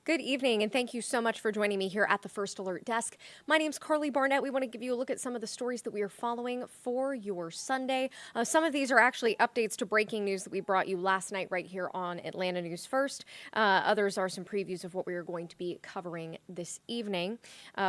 Good evening, and thank you so much for joining me here at the First Alert Desk. My name's Karli Barnett. We want to give you a look at some of the stories that we are following for your Sunday. Some of these are actually updates to breaking news that we brought you last night right here on Atlanta News First. Others are some previews of what we are going to be covering this evening.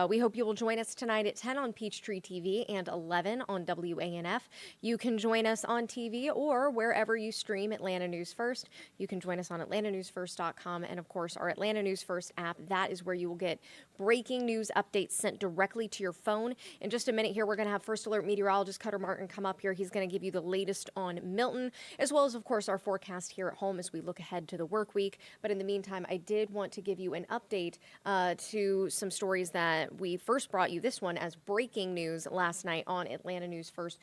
We hope you will join us tonight at 10 on Peachtree TV and 11 on WANF. You can join us on TV or wherever you stream Atlanta News First. You can join us on atlantanewsfirst.com and, of course, our Atlanta News First app. That is where you will get breaking news updates sent directly to your phone. In just a minute here, we're going to have First Alert meteorologist Cutter Martin come up here. He's going to give you the latest on Milton, as well as, of course, our forecast here at home as we look ahead to the work week. But in the meantime, I did want to give you an update to some stories that we first brought you. This one as breaking news last night on Atlanta News First.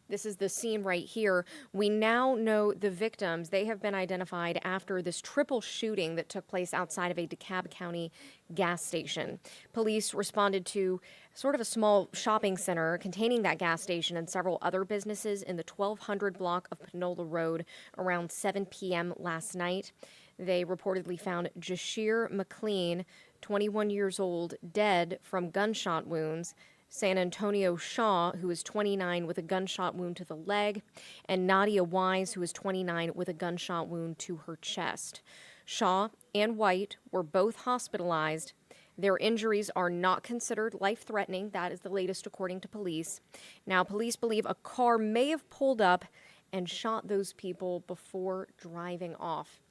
This is the scene right here. We now know the victims. They have been identified after this triple shooting that took place outside of a DeKalb County gas station. Police responded to sort of a small shopping center containing that gas station and several other businesses in the 1200 block of Panola Road around 7 p.m. last night. They reportedly found Jashir McLean, 21 years old, dead from gunshot wounds. San Antonio Shaw, who is 29 with a gunshot wound to the leg, and Nadia Wise, who is 29 with a gunshot wound to her chest. Shaw and White were both hospitalized. Their injuries are not considered life-threatening. That is the latest according to police. Now, police believe a car may have pulled up and shot those people before driving off.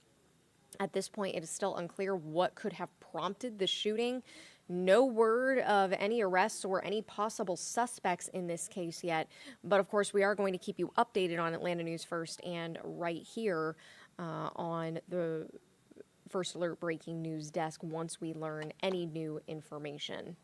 At this point, it is still unclear what could have prompted the shooting. No word of any arrests or any possible suspects in this case yet. But of course, we are going to keep you updated on Atlanta News First and right here on the First Alert Breaking News Desk once we learn any new information.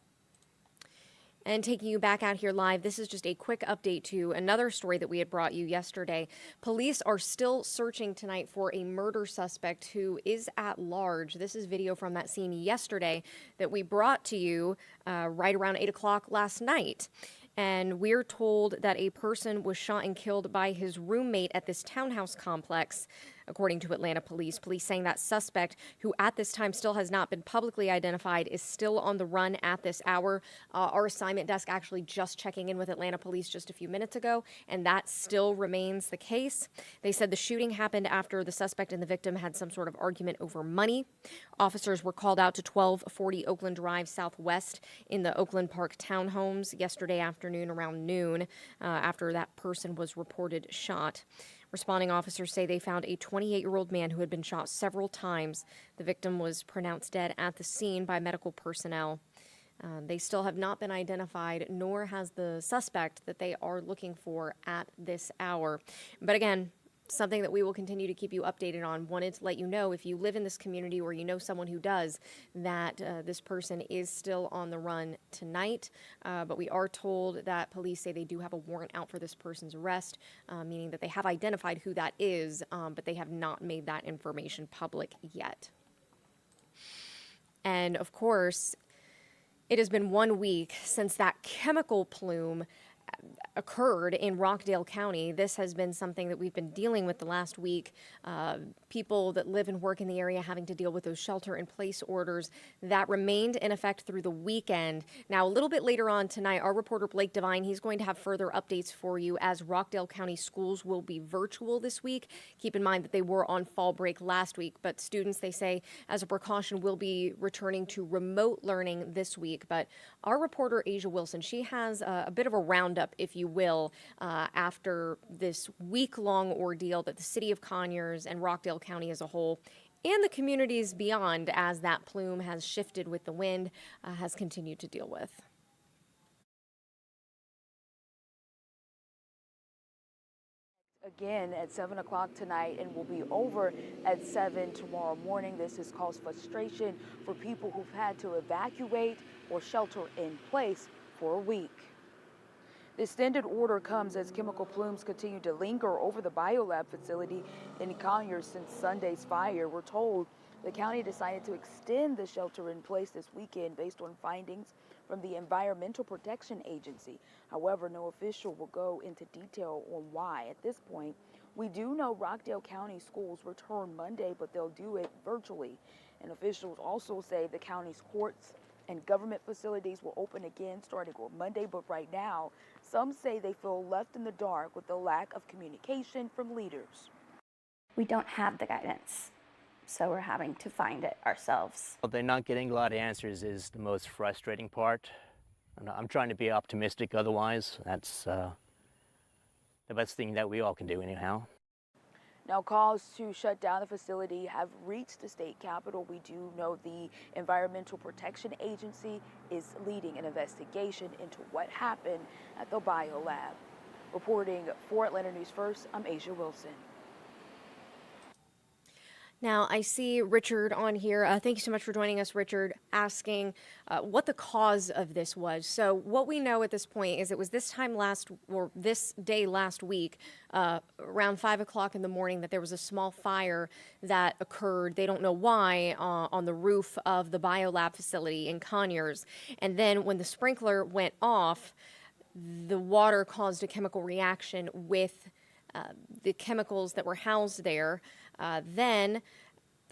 And taking you back out here live, this is just a quick update to another story that we had brought you yesterday. Police are still searching tonight for a murder suspect who is at large. This is video from that scene yesterday that we brought to you right around 8 o'clock last night. And we're told that a person was shot and killed by his roommate at this townhouse complex, according to Atlanta police. Police saying that suspect, who at this time still has not been publicly identified, is still on the run at this hour. Our assignment desk actually just checking in with Atlanta police just a few minutes ago, and that still remains the case. They said the shooting happened after the suspect and the victim had some sort of argument over money. Officers were called out to 1240 Oakland Drive Southwest in the Oakland Park townhomes yesterday afternoon around noon after that person was reported shot. Responding officers say they found a 28-year-old man who had been shot several times. The victim was pronounced dead at the scene by medical personnel. They still have not been identified, nor has the suspect that they are looking for at this hour. But again, something that we will continue to keep you updated on. Wanted to let you know, if you live in this community or you know someone who does, that this person is still on the run tonight. But we are told that police say they do have a warrant out for this person's arrest, meaning that they have identified who that is, but they have not made that information public yet. And of course, it has been 1 week since that chemical plume occurred in Rockdale County. This has been something that we've been dealing with the last week. People that live and work in the area having to deal with those shelter-in-place orders that remained in effect through the weekend. Now, a little bit later on tonight, our reporter Blake Devine, he's going to have further updates for you as Rockdale County schools will be virtual this week. Keep in mind that they were on fall break last week, but students, they say, as a precaution, will be returning to remote learning this week. But our reporter Asia Wilson, she has a bit of a roundup, if you will, after this week-long ordeal that the city of Conyers and Rockdale County as a whole and the communities beyond, as that plume has shifted with the wind, has continued to deal with. Again at 7 o'clock tonight and will be over at 7 tomorrow morning. This has caused frustration for people who've had to evacuate or shelter in place for a week. The extended order comes as chemical plumes continue to linger over the Biolab facility in Conyers since Sunday's fire. We're told the county decided to extend the shelter in place this weekend based on findings from the Environmental Protection Agency. However, no official will go into detail on why. At this point, we do know Rockdale County schools return Monday, but they'll do it virtually. And officials also say the county's courts and government facilities will open again starting on Monday, but right now, some say they feel left in the dark with the lack of communication from leaders. We don't have the guidance, so we're having to find it ourselves. They're not getting a lot of answers is the most frustrating part. And I'm trying to be optimistic otherwise. That's the best thing that we all can do anyhow. Now, calls to shut down the facility have reached the state capitol. We do know the Environmental Protection Agency is leading an investigation into what happened at the Biolab. Reporting for Atlanta News First, I'm Asia Wilson. Now, I see Richard on here. Thank you so much for joining us, Richard, asking what the cause of this was. So what we know at this point is it was this day last week, around 5 o'clock in the morning, that there was a small fire that occurred, they don't know why, on the roof of the Biolab facility in Conyers. And then when the sprinkler went off, the water caused a chemical reaction with the chemicals that were housed there. Then,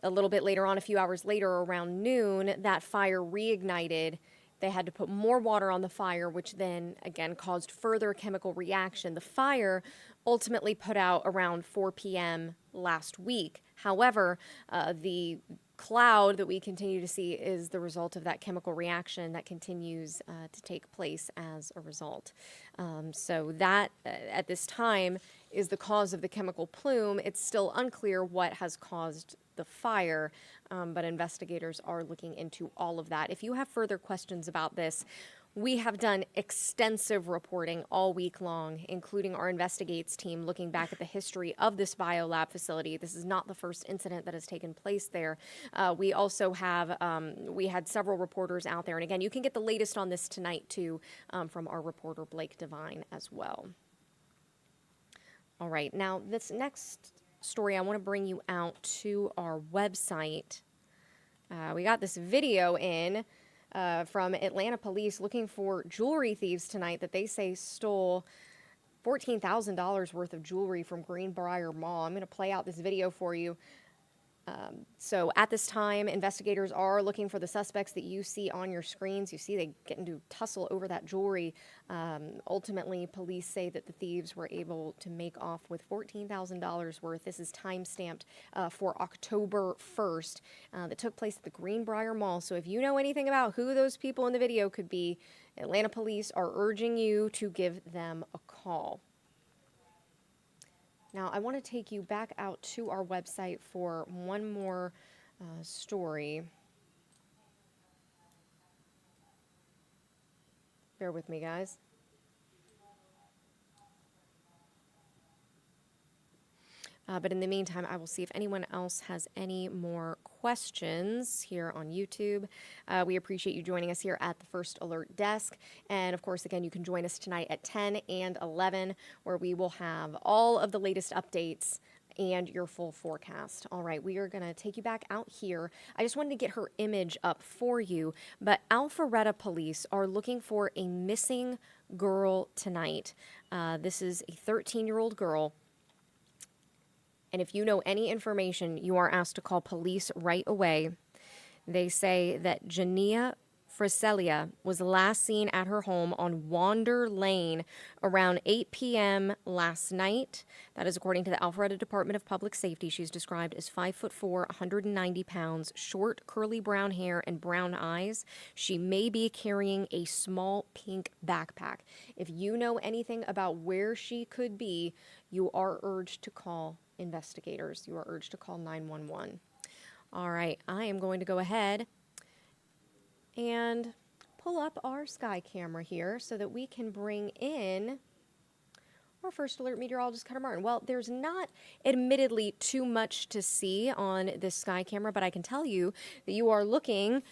a little bit later on, a few hours later, around noon, that fire reignited. They had to put more water on the fire, which then, again, caused further chemical reaction. The fire ultimately put out around 4 p.m. last week. However, the cloud that we continue to see is the result of that chemical reaction that continues to take place as a result. So that, at this time, is the cause of the chemical plume. It's still unclear what has caused the fire, but investigators are looking into all of that. If you have further questions about this, we have done extensive reporting all week long, including our investigates team looking back at the history of this biolab facility. This is not the first incident that has taken place there. We also have, we had several reporters out there. And again, you can get the latest on this tonight too from our reporter Blake Devine as well. All right, now this next story, I want to bring you out to our website. We got this video in from Atlanta police looking for jewelry thieves tonight that they say stole $14,000 worth of jewelry from Greenbriar Mall. I'm going to play out this video for you. So at this time, investigators are looking for the suspects that you see on your screens. You see they get into tussle over that jewelry. Ultimately, police say that the thieves were able to make off with $14,000 worth. This is time-stamped for October 1st. That took place at the Greenbriar Mall. So if you know anything about who those people in the video could be, Atlanta police are urging you to give them a call. Now, I want to take you back out to our website for one more story. Bear with me, guys. But in the meantime, I will see if anyone else has any more questions here on YouTube. We appreciate you joining us here at the First Alert Desk. And of course, again, you can join us tonight at 10 and 11, where we will have all of the latest updates and your full forecast. All right, we are going to take you back out here. I just wanted to get her image up for you, but Alpharetta police are looking for a missing girl tonight. This is a 13-year-old girl. And if you know any information, you are asked to call police right away. They say that Jania Friselia was last seen at her home on Wander Lane around 8 p.m. last night. That is according to the Alpharetta Department of Public Safety. She's described as 5'4", 190 pounds, short curly brown hair and brown eyes. She may be carrying a small pink backpack. If you know anything about where she could be, you are urged to call investigators. You are urged to call 911. All right, I am going to go ahead and pull up our sky camera here so that we can bring in our First Alert meteorologist, Cutter Martin. Well, there's not admittedly too much to see on this sky camera, but I can tell you that you are looking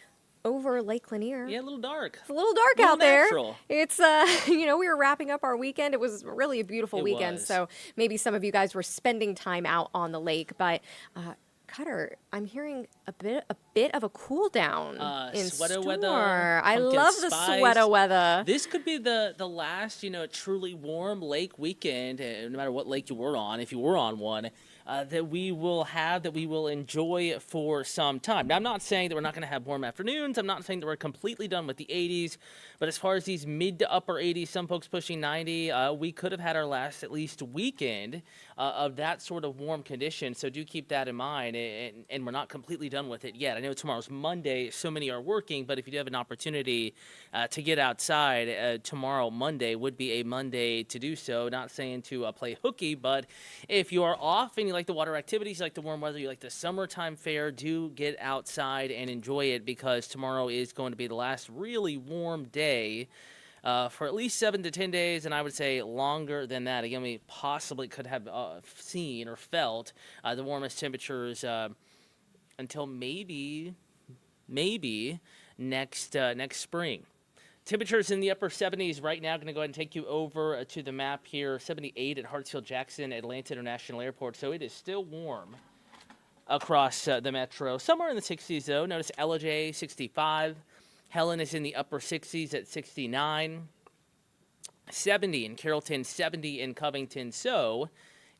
over Lake Lanier. Yeah, a little dark. It's a little dark out natural. there. It's, you know, we were wrapping up our weekend. It was really a beautiful weekend. Was. So maybe some of you guys were spending time out on the lake, but Cutter, I'm hearing a bit of a cool down in sweater store. weather. I Pumpkin love the spice. sweater weather. This could be the last, truly warm lake weekend, no matter what lake you were on, if you were on one. that we will enjoy for some time. Now, I'm not saying that we're not going to have warm afternoons. I'm not saying that we're completely done with the 80s. But as far as these mid to upper 80s, some folks pushing 90, we could have had our last at least weekend of that sort of warm condition. So do keep that in mind. And we're not completely done with it yet. I know tomorrow's Monday. So many are working. But if you do have an opportunity to get outside, tomorrow, Monday, would be a Monday to do so. Not saying to play hooky, but if you are off and you like the water activities, you like the warm weather, you like the summertime fare, do get outside and enjoy it, because tomorrow is going to be the last really warm day for at least 7 to 10 days, and I would say longer than that. Again, we possibly could have seen or felt the warmest temperatures until maybe next spring. Temperatures in the upper 70s right now. Going to go ahead and take you over to the map here. 78 at Hartsfield-Jackson Atlanta International Airport. So it is still warm across the metro. Somewhere in the 60s, though. Notice Ellijay, 65. Helen is in the upper 60s at 69. 70 in Carrollton, 70 in Covington. So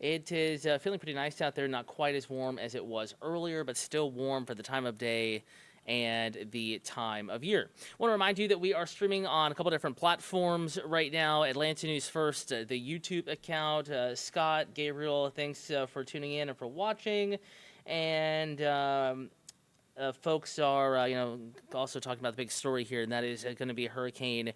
it is feeling pretty nice out there. Not quite as warm as it was earlier, but still warm for the time of day and the time of year. I want to remind you that we are streaming on a couple different platforms right now. Atlanta News First, the YouTube account. Scott, Gabriel, thanks for tuning in and for watching. And folks are, also talking about the big story here, and that is going to be Hurricane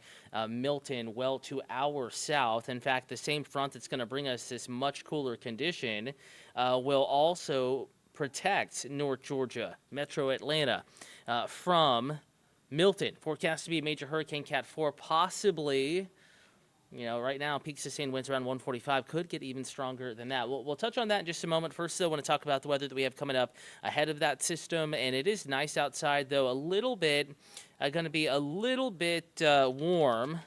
Milton, well to our south. In fact, the same front that's going to bring us this much cooler condition will also protect North Georgia, Metro Atlanta, from Milton. Forecast to be a major hurricane Cat 4, possibly. Right now, peak sustained winds around 145, could get even stronger than that. We'll touch on that in just a moment. First, though, I want to talk about the weather that we have coming up ahead of that system. And it is nice outside, though, going to be a little bit warm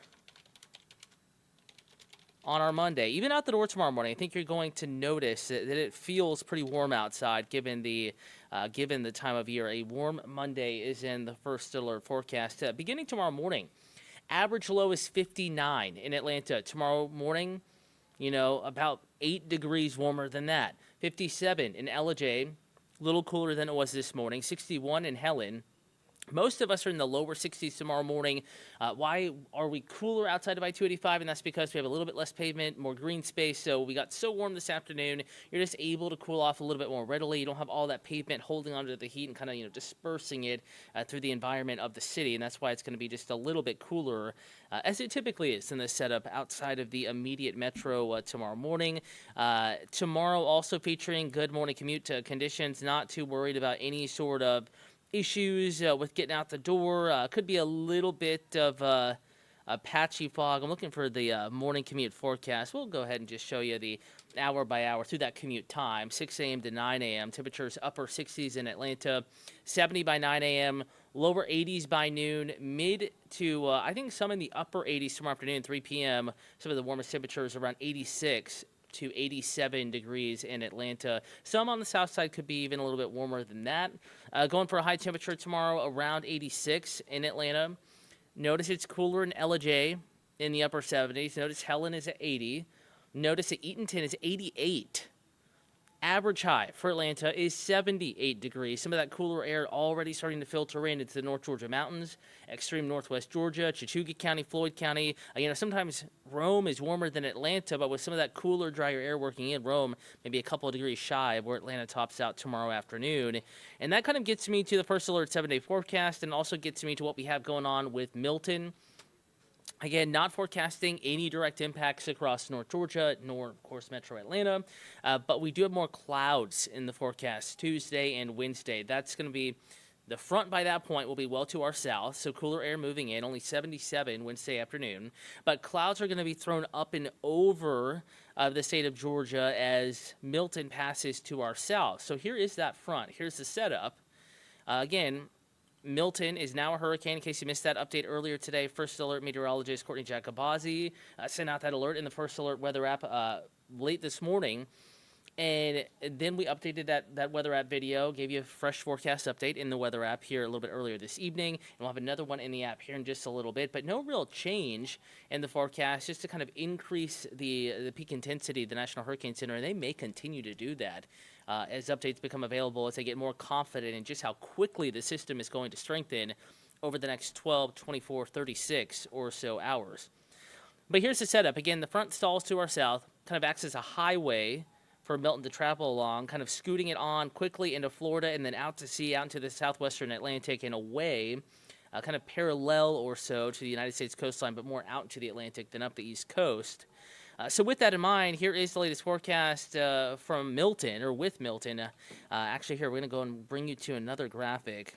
on our Monday. Even out the door tomorrow morning, I think you're going to notice that it feels pretty warm outside given the time of year. A warm Monday is in the first alert forecast. Beginning tomorrow morning, average low is 59 in Atlanta. Tomorrow morning, about 8 degrees warmer than that. 57 in Ellijay, a little cooler than it was this morning. 61 in Helen. Most of us are in the lower 60s tomorrow morning. Why are we cooler outside of I-285? And that's because we have a little bit less pavement, more green space. So we got so warm this afternoon, you're just able to cool off a little bit more readily. You don't have all that pavement holding onto the heat and kind of, dispersing it through the environment of the city. And that's why it's going to be just a little bit cooler, as it typically is in the setup outside of the immediate metro tomorrow morning. Tomorrow also featuring good morning commute conditions. Not too worried about any sort of issues with getting out the door. Could be a little bit of a patchy fog. I'm looking for the morning commute forecast. We'll go ahead and just show you the hour by hour through that commute time. 6 a.m. to 9 a.m. Temperatures upper 60s in Atlanta, 70 by 9 a.m., lower 80s by noon, mid to, I think some in the upper 80s tomorrow afternoon, 3 p.m. Some of the warmest temperatures around 86 to 87 degrees in Atlanta. Some on the south side could be even a little bit warmer than that. Going for a high temperature tomorrow around 86 in Atlanta. Notice it's cooler in Ellijay in the upper 70s. Notice Helen is at 80. Notice that Eatonton is 88. Average high for Atlanta is 78 degrees. Some of that cooler air already starting to filter in into the North Georgia mountains, extreme northwest Georgia, Chattooga County, Floyd County. Sometimes Rome is warmer than Atlanta, but with some of that cooler, drier air working in Rome, maybe a couple of degrees shy of where Atlanta tops out tomorrow afternoon. And that kind of gets me to the first alert 7-day forecast, and also gets me to what we have going on with Milton. Again, not forecasting any direct impacts across North Georgia, nor, of course, Metro Atlanta. But we do have more clouds in the forecast Tuesday and Wednesday. That's going to be, the front by that point will be well to our south, so cooler air moving in, only 77 Wednesday afternoon. But clouds are going to be thrown up and over the state of Georgia as Milton passes to our south. So here is that front. Here's the setup. Again, Milton is now a hurricane. In case you missed that update earlier today, First Alert meteorologist Courtney Jacobazi sent out that alert in the First Alert weather app late this morning. And then we updated that weather app video, gave you a fresh forecast update in the weather app here a little bit earlier this evening. And we'll have another one in the app here in just a little bit, but no real change in the forecast, just to kind of increase the peak intensity of the National Hurricane Center, and they may continue to do that as updates become available, as they get more confident in just how quickly the system is going to strengthen over the next 12, 24, 36 or so hours. But here's the setup. Again, the front stalls to our south kind of acts as a highway for Milton to travel along, kind of scooting it on quickly into Florida and then out to sea, out into the southwestern Atlantic and away, kind of parallel or so to the United States coastline, but more out to the Atlantic than up the East Coast. So with that in mind, here is the latest forecast from Milton, or with Milton. Actually, here, we're going to go and bring you to another graphic.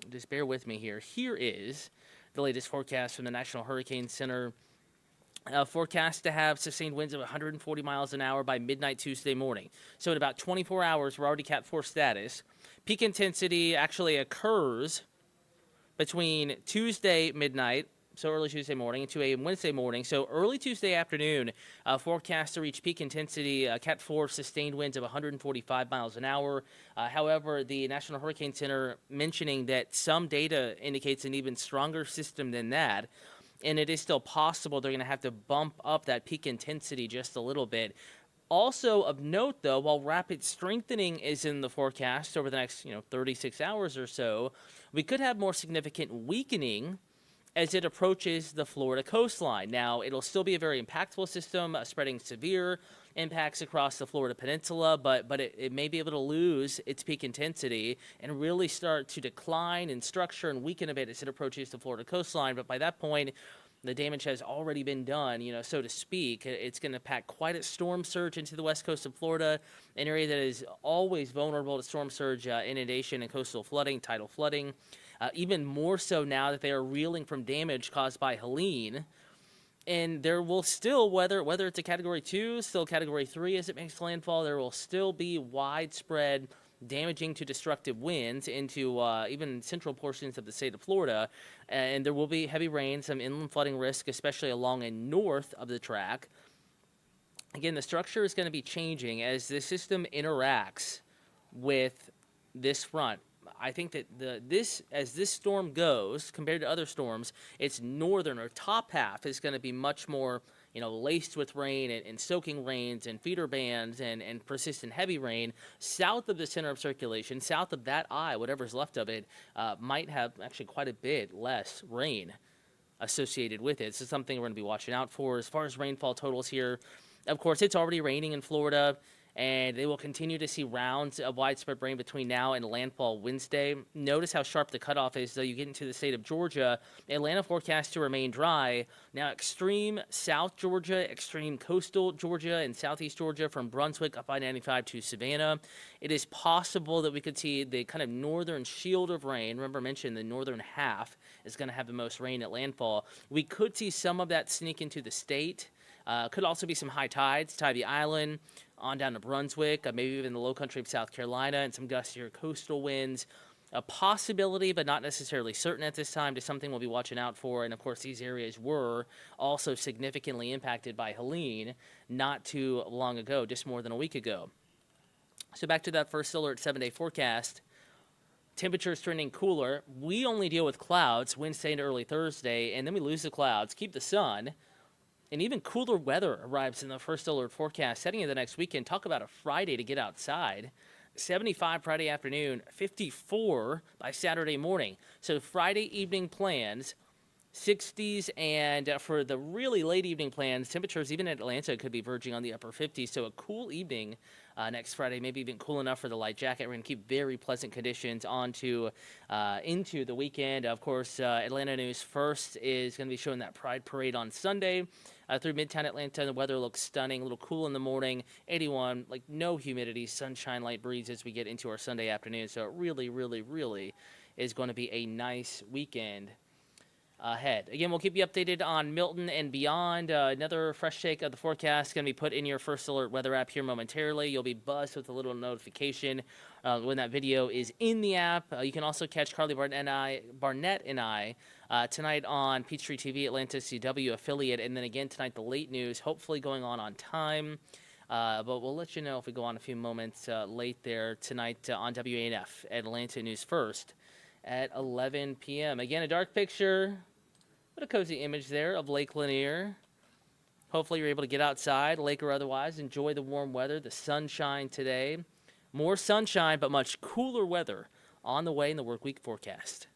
Just bear with me here. Here is the latest forecast from the National Hurricane Center. Forecast to have sustained winds of 140 miles an hour by midnight Tuesday morning. So in about 24 hours, we're already Cat 4 status. Peak intensity actually occurs between Tuesday midnight, so early Tuesday morning, and 2 a.m. Wednesday morning. So early Tuesday afternoon, forecast to reach peak intensity, Cat 4 sustained winds of 145 miles an hour. However, the National Hurricane Center mentioning that some data indicates an even stronger system than that. And it is still possible they're going to have to bump up that peak intensity just a little bit. Also of note, though, while rapid strengthening is in the forecast over the next 36 hours or so, we could have more significant weakening as it approaches the Florida coastline. Now, it'll still be a very impactful system, spreading severe impacts across the Florida peninsula, but it may be able to lose its peak intensity and really start to decline in structure and weaken a bit as it approaches the Florida coastline. But by that point, the damage has already been done, so to speak. It's going to pack quite a storm surge into the west coast of Florida, an area that is always vulnerable to storm surge inundation and coastal flooding, tidal flooding. Even more so now that they are reeling from damage caused by Helene. And there will still, whether it's a Category 2, still Category 3 as it makes landfall, there will still be widespread damaging to destructive winds into even central portions of the state of Florida. And there will be heavy rain, some inland flooding risk, especially along and north of the track. Again, the structure is going to be changing as the system interacts with this front. I think that as this storm goes, compared to other storms, its northern or top half is going to be much more, laced with rain and soaking rains and feeder bands and persistent heavy rain. South of the center of circulation, south of that eye, whatever's left of it, might have actually quite a bit less rain associated with it. So something we're going to be watching out for. As far as rainfall totals here, of course, it's already raining in Florida, and they will continue to see rounds of widespread rain between now and landfall Wednesday. Notice how sharp the cutoff is, though. You get into the state of Georgia. Atlanta forecast to remain dry. Now, extreme South Georgia, extreme coastal Georgia, and southeast Georgia from Brunswick up I-95 to Savannah. It is possible that we could see the kind of northern shield of rain. Remember, I mentioned the northern half is going to have the most rain at landfall. We could see some of that sneak into the state. Could also be some high tides, Tybee Island, on down to Brunswick, maybe even the low country of South Carolina, and some gustier coastal winds. A possibility, but not necessarily certain at this time, just something we'll be watching out for. And, of course, these areas were also significantly impacted by Helene not too long ago, just more than a week ago. So back to that first alert 7-day forecast. Temperatures trending cooler. We only deal with clouds Wednesday into early Thursday, and then we lose the clouds, keep the sun. And even cooler weather arrives in the first alert forecast. Heading into the next weekend, talk about a Friday to get outside. 75 Friday afternoon, 54 by Saturday morning. So Friday evening plans, 60s, and for the really late evening plans, temperatures even at Atlanta could be verging on the upper 50s. So a cool evening next Friday, maybe even cool enough for the light jacket. We're going to keep very pleasant conditions into the weekend. Of course, Atlanta News First is going to be showing that Pride Parade on Sunday. Through Midtown Atlanta, the weather looks stunning, a little cool in the morning, 81, like no humidity, sunshine, light breeze as we get into our Sunday afternoon. So it really, really, really is going to be a nice weekend ahead. Again, we'll keep you updated on Milton and beyond. Another fresh take of the forecast is going to be put in your first alert weather app here momentarily. You'll be buzzed with a little notification when that video is in the app. You can also catch Karli, Barnett and I tonight on Peachtree TV, Atlanta CW affiliate, and then again tonight the late news, hopefully going on time. But we'll let you know if we go on a few moments late there tonight on WANF, Atlanta News First at 11 p.m. Again, a dark picture, but a cozy image there of Lake Lanier. Hopefully you're able to get outside, lake or otherwise, enjoy the warm weather, the sunshine today. More sunshine, but much cooler weather on the way in the work week forecast.